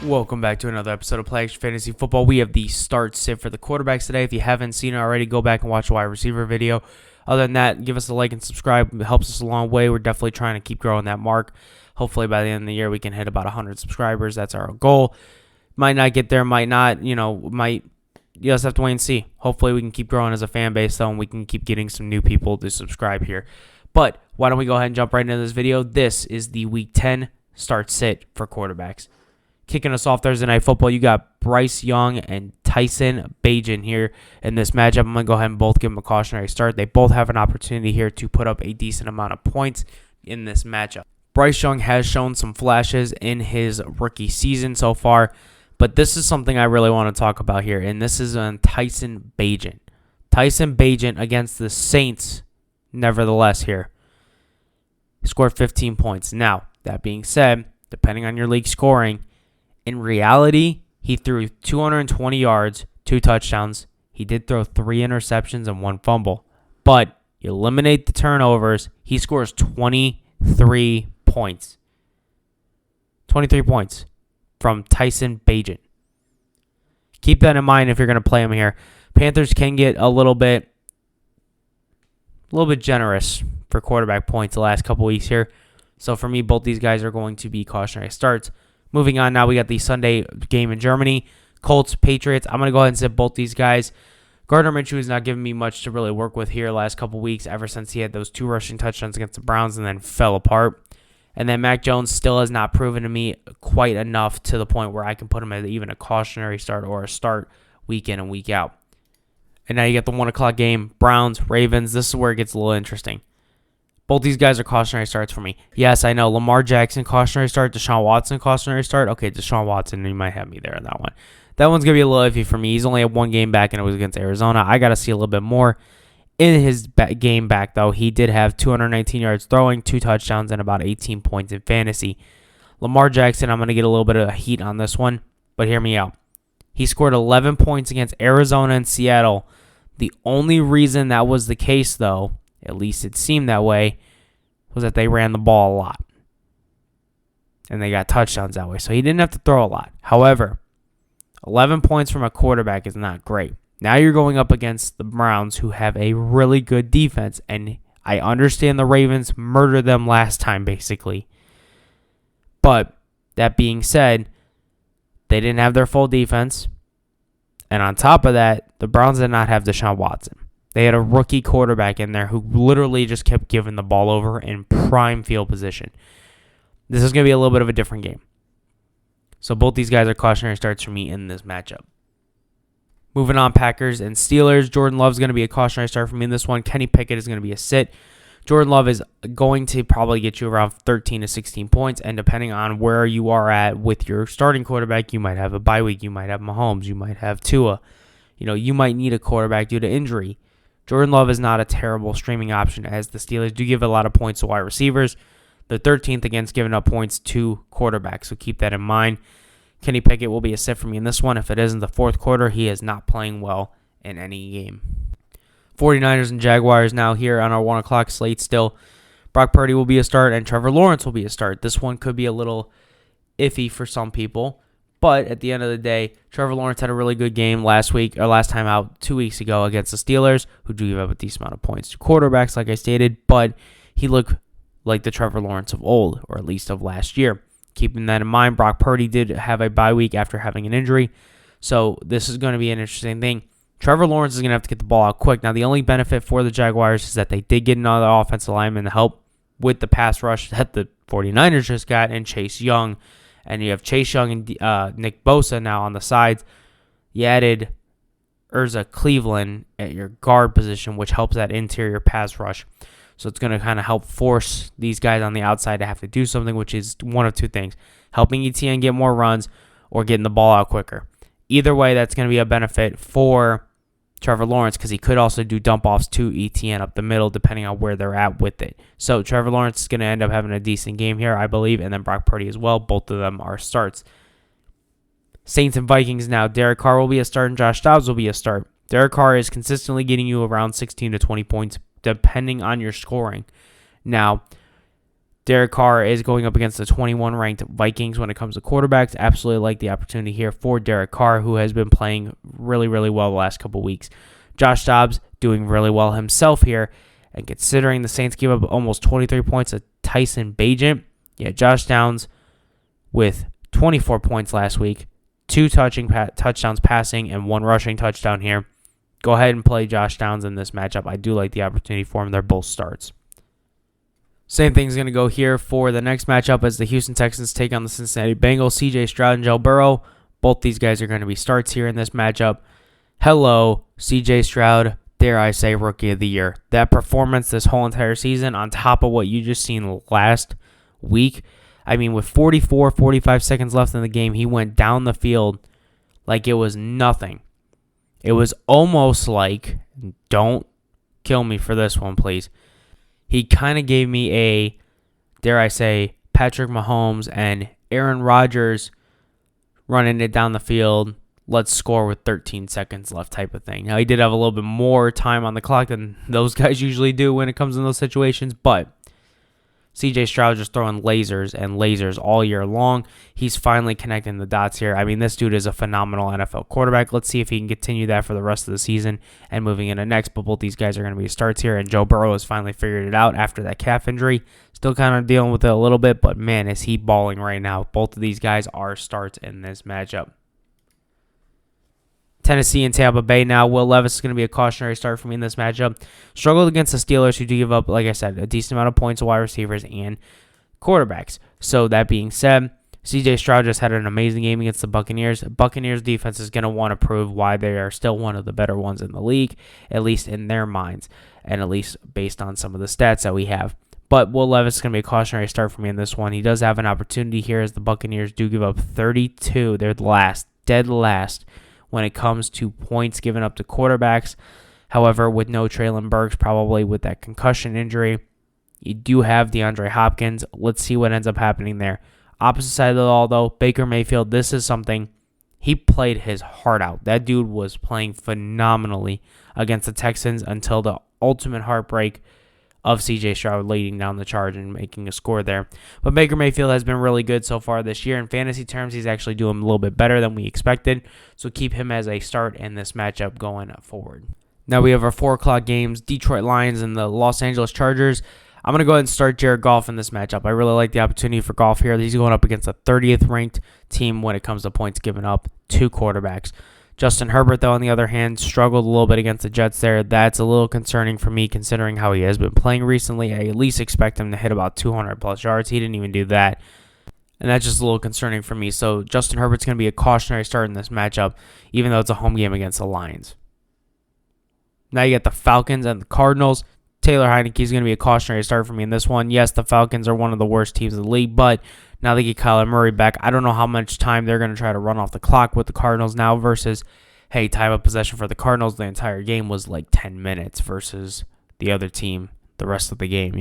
Welcome back to another episode of Avid Fantasy Football. We have the start sit for the quarterbacks today. If you haven't seen it already, go back and watch the wide receiver video. Other than that, give us a like and subscribe. It helps us a long way. We're definitely trying to keep growing that mark. Hopefully by the end of the year, we can hit about 100 subscribers. That's our goal. Might not get there, might not. You just have to wait and see. Hopefully we can keep growing as a fan base, though, and we can keep getting some new people to subscribe here. But why don't we go ahead and jump right into this video. This is the Week 10 start sit for quarterbacks. Kicking us off Thursday Night Football, you got Bryce Young and Tyson Bagent here in this matchup. I'm going to go ahead and both give them a cautionary start. They both have an opportunity here to put up a decent amount of points in this matchup. Bryce Young has shown some flashes in his rookie season so far, but this is something I really want to talk about here, and this is on Tyson Bagent. Tyson Bagent against the Saints, nevertheless, here. He scored 15 points. Now, that being said, depending on your league scoring, in reality, he threw 220 yards, 2 touchdowns. He did throw 3 interceptions and 1 fumble. But you eliminate the turnovers, he scores 23 points. 23 points from Tyson Bagent. Keep that in mind if you're going to play him here. Panthers can get a little bit generous for quarterback points the last couple weeks here. So for me, both these guys are going to be cautionary starts. Moving on now, we got the Sunday game in Germany. Colts, Patriots. I'm going to go ahead and sit both these guys. Gardner Minshew has not given me much to really work with here last couple weeks ever since he had those 2 rushing touchdowns against the Browns and then fell apart. And then Mac Jones still has not proven to me quite enough to the point where I can put him as even a cautionary start or a start week in and week out. And now you get the 1 o'clock game, Browns, Ravens. This is where it gets a little interesting. Both these guys are cautionary starts for me. Yes, I know. Lamar Jackson, cautionary start. Deshaun Watson, cautionary start. Okay, Deshaun Watson, you might have me there on that one. That one's going to be a little iffy for me. He's only had 1 game back, and it was against Arizona. I got to see a little bit more. In his game back, though, he did have 219 yards throwing, 2 touchdowns, and about 18 points in fantasy. Lamar Jackson, I'm going to get a little bit of heat on this one, but hear me out. He scored 11 points against Arizona and Seattle. The only reason that was the case, though, at least it seemed that way, was that they ran the ball a lot. And they got touchdowns that way. So he didn't have to throw a lot. However, 11 points from a quarterback is not great. Now you're going up against the Browns, who have a really good defense. And I understand the Ravens murdered them last time, basically. But that being said, they didn't have their full defense. And on top of that, the Browns did not have Deshaun Watson. They had a rookie quarterback in there who literally just kept giving the ball over in prime field position. This is going to be a little bit of a different game. So both these guys are cautionary starts for me in this matchup. Moving on, Packers and Steelers. Jordan Love is going to be a cautionary start for me in this one. Kenny Pickett is going to be a sit. Jordan Love is going to probably get you around 13 to 16 points, and depending on where you are at with your starting quarterback, you might have a bye week, you might have Mahomes, you might have Tua. You might need a quarterback due to injury. Jordan Love is not a terrible streaming option, as the Steelers do give a lot of points to wide receivers. They're 13th against giving up points to quarterbacks, so keep that in mind. Kenny Pickett will be a sit for me in this one. If it isn't the fourth quarter, he is not playing well in any game. 49ers and Jaguars now here on our 1 o'clock slate still. Brock Purdy will be a start, and Trevor Lawrence will be a start. This one could be a little iffy for some people. But at the end of the day, Trevor Lawrence had a really good game last time out 2 weeks ago against the Steelers, who do give up a decent amount of points to quarterbacks, like I stated, but he looked like the Trevor Lawrence of old, or at least of last year. Keeping that in mind, Brock Purdy did have a bye week after having an injury, so this is going to be an interesting thing. Trevor Lawrence is going to have to get the ball out quick. Now, the only benefit for the Jaguars is that they did get another offensive lineman to help with the pass rush that the 49ers just got, and Chase Young. And you have Chase Young and Nick Bosa now on the sides. You added Urza Cleveland at your guard position, which helps that interior pass rush. So it's going to kind of help force these guys on the outside to have to do something, which is one of two things. Helping ETN get more runs or getting the ball out quicker. Either way, that's going to be a benefit for Trevor Lawrence, because he could also do dump-offs to ETN up the middle, depending on where they're at with it. So Trevor Lawrence is going to end up having a decent game here, I believe, and then Brock Purdy as well. Both of them are starts. Saints and Vikings now. Derek Carr will be a start, and Josh Dobbs will be a start. Derek Carr is consistently getting you around 16 to 20 points, depending on your scoring. Now, Derek Carr is going up against the 21-ranked Vikings when it comes to quarterbacks. Absolutely like the opportunity here for Derek Carr, who has been playing really, really well the last couple weeks. Josh Dobbs doing really well himself here. And considering the Saints gave up almost 23 points to Tyson Bagent, Josh Downs with 24 points last week, 2 touchdowns passing and 1 rushing touchdown here. Go ahead and play Josh Downs in this matchup. I do like the opportunity for him. They're both starts. Same thing's going to go here for the next matchup as the Houston Texans take on the Cincinnati Bengals. CJ Stroud and Joe Burrow. Both these guys are going to be starts here in this matchup. Hello, CJ Stroud. Dare I say, Rookie of the Year. That performance this whole entire season on top of what you just seen last week. I mean, with 45 seconds left in the game, he went down the field like it was nothing. It was almost like, don't kill me for this one, please. He kind of gave me a, dare I say, Patrick Mahomes and Aaron Rodgers running it down the field. Let's score with 13 seconds left type of thing. Now, he did have a little bit more time on the clock than those guys usually do when it comes in those situations, but CJ Stroud just throwing lasers and lasers all year long. He's finally connecting the dots here. I mean, this dude is a phenomenal NFL quarterback. Let's see if he can continue that for the rest of the season and moving into next. But both these guys are going to be starts here, and Joe Burrow has finally figured it out after that calf injury. Still kind of dealing with it a little bit, but man, is he balling right now. Both of these guys are starts in this matchup. Tennessee and Tampa Bay now. Will Levis is going to be a cautionary start for me in this matchup. Struggled against the Steelers, who do give up, like I said, a decent amount of points to wide receivers and quarterbacks. So that being said, CJ Stroud just had an amazing game against the Buccaneers. Buccaneers defense is going to want to prove why they are still one of the better ones in the league, at least in their minds, and at least based on some of the stats that we have. But Will Levis is going to be a cautionary start for me in this one. He does have an opportunity here as the Buccaneers do give up 32. They're dead last when it comes to points given up to quarterbacks. However, with no Treylon Burks, probably with that concussion injury, you do have DeAndre Hopkins. Let's see what ends up happening there. Opposite side of the ball, though, Baker Mayfield, this is something. He played his heart out. That dude was playing phenomenally against the Texans until the ultimate heartbreak of CJ Stroud leading down the charge and making a score there. But Baker Mayfield has been really good so far this year. In fantasy terms, he's actually doing a little bit better than we expected. So keep him as a start in this matchup going forward. Now we have our 4 o'clock games, Detroit Lions and the Los Angeles Chargers. I'm going to go ahead and start Jared Goff in this matchup. I really like the opportunity for Goff here. He's going up against a 30th ranked team when it comes to points given up to quarterbacks. Justin Herbert, though, on the other hand, struggled a little bit against the Jets there. That's a little concerning for me considering how he has been playing recently. I at least expect him to hit about 200-plus yards. He didn't even do that. And that's just a little concerning for me. So Justin Herbert's going to be a cautionary start in this matchup, even though it's a home game against the Lions. Now you got the Falcons and the Cardinals. Taylor Heinicke is going to be a cautionary start for me in this one. Yes, the Falcons are one of the worst teams in the league, but now they get Kyler Murray back. I don't know how much time they're going to try to run off the clock with the Cardinals now versus, hey, time of possession for the Cardinals the entire game was like 10 minutes versus the other team the rest of the game,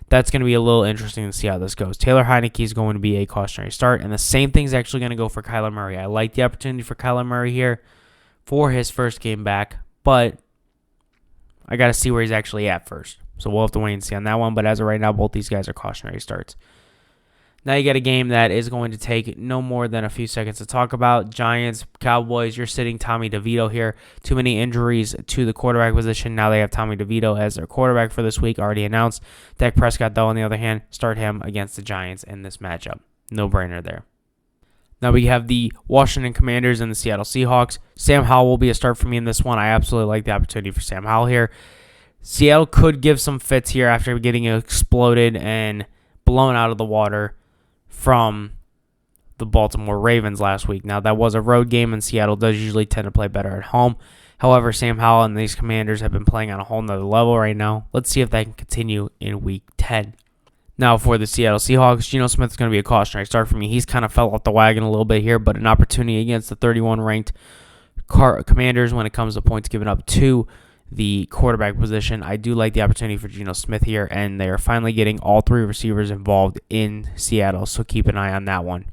That's going to be a little interesting to see how this goes. Taylor Heinicke is going to be a cautionary start, and the same thing's actually going to go for Kyler Murray. I like the opportunity for Kyler Murray here for his first game back, but I got to see where he's actually at first. So we'll have to wait and see on that one. But as of right now, both these guys are cautionary starts. Now you got a game that is going to take no more than a few seconds to talk about. Giants, Cowboys, you're sitting Tommy DeVito here. Too many injuries to the quarterback position. Now they have Tommy DeVito as their quarterback for this week, already announced. Dak Prescott, though, on the other hand, start him against the Giants in this matchup. No-brainer there. Now we have the Washington Commanders and the Seattle Seahawks. Sam Howell will be a start for me in this one. I absolutely like the opportunity for Sam Howell here. Seattle could give some fits here after getting exploded and blown out of the water from the Baltimore Ravens last week. Now that was a road game, and Seattle does usually tend to play better at home. However, Sam Howell and these Commanders have been playing on a whole nother level right now. Let's see if that can continue in Week 10. Now for the Seattle Seahawks, Geno Smith is going to be a cautionary start for me. He's kind of fell off the wagon a little bit here, but an opportunity against the 31-ranked Commanders when it comes to points given up to the quarterback position. I do like the opportunity for Geno Smith here, and they are finally getting all 3 receivers involved in Seattle, so keep an eye on that one.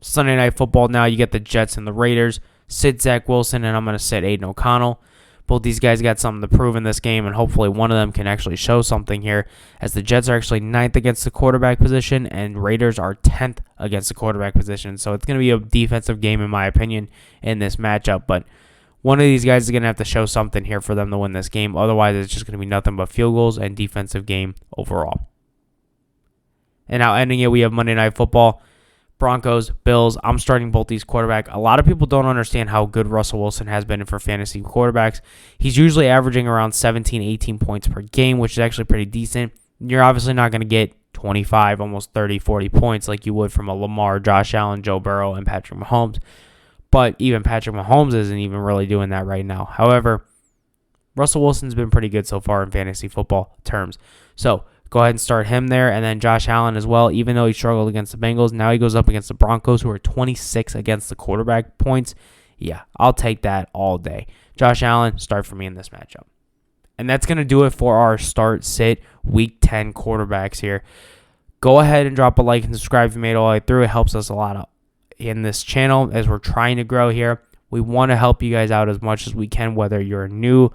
Sunday Night Football now, you get the Jets and the Raiders. Sit Zach Wilson, and I'm going to sit Aiden O'Connell. Both these guys got something to prove in this game, and hopefully one of them can actually show something here, as the Jets are actually 9th against the quarterback position, and Raiders are 10th against the quarterback position. So it's going to be a defensive game, in my opinion, in this matchup. But one of these guys is going to have to show something here for them to win this game. Otherwise, it's just going to be nothing but field goals and defensive game overall. And now ending it, we have Monday Night Football. Broncos, Bills. I'm starting both these quarterbacks. A lot of people don't understand how good Russell Wilson has been for fantasy quarterbacks. He's usually averaging around 17, 18 points per game, which is actually pretty decent. You're obviously not going to get 25, almost 30, 40 points like you would from a Lamar, Josh Allen, Joe Burrow, and Patrick Mahomes. But even Patrick Mahomes isn't even really doing that right now. However, Russell Wilson's been pretty good so far in fantasy football terms. So go ahead and start him there, and then Josh Allen as well. Even though he struggled against the Bengals, now he goes up against the Broncos, who are 26 against the quarterback points. Yeah, I'll take that all day. Josh Allen, start for me in this matchup. And that's going to do it for our start-sit Week 10 quarterbacks here. Go ahead and drop a like and subscribe if you made it all the way through. It helps us a lot in this channel as we're trying to grow here. We want to help you guys out as much as we can, whether you're a new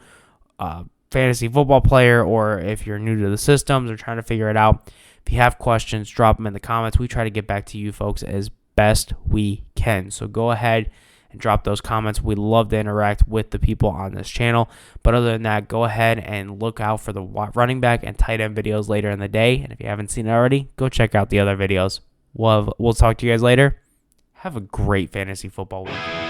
fantasy football player or if you're new to the systems or trying to figure it out. If you have questions, drop them in the comments. We try to get back to you folks as best we can. So go ahead and drop those comments. We love to interact with the people on this channel. But other than that, go ahead and look out for the running back and tight end videos later in the day. And if you haven't seen it already, go check out the other videos. We'll talk to you guys later. Have a great fantasy football week.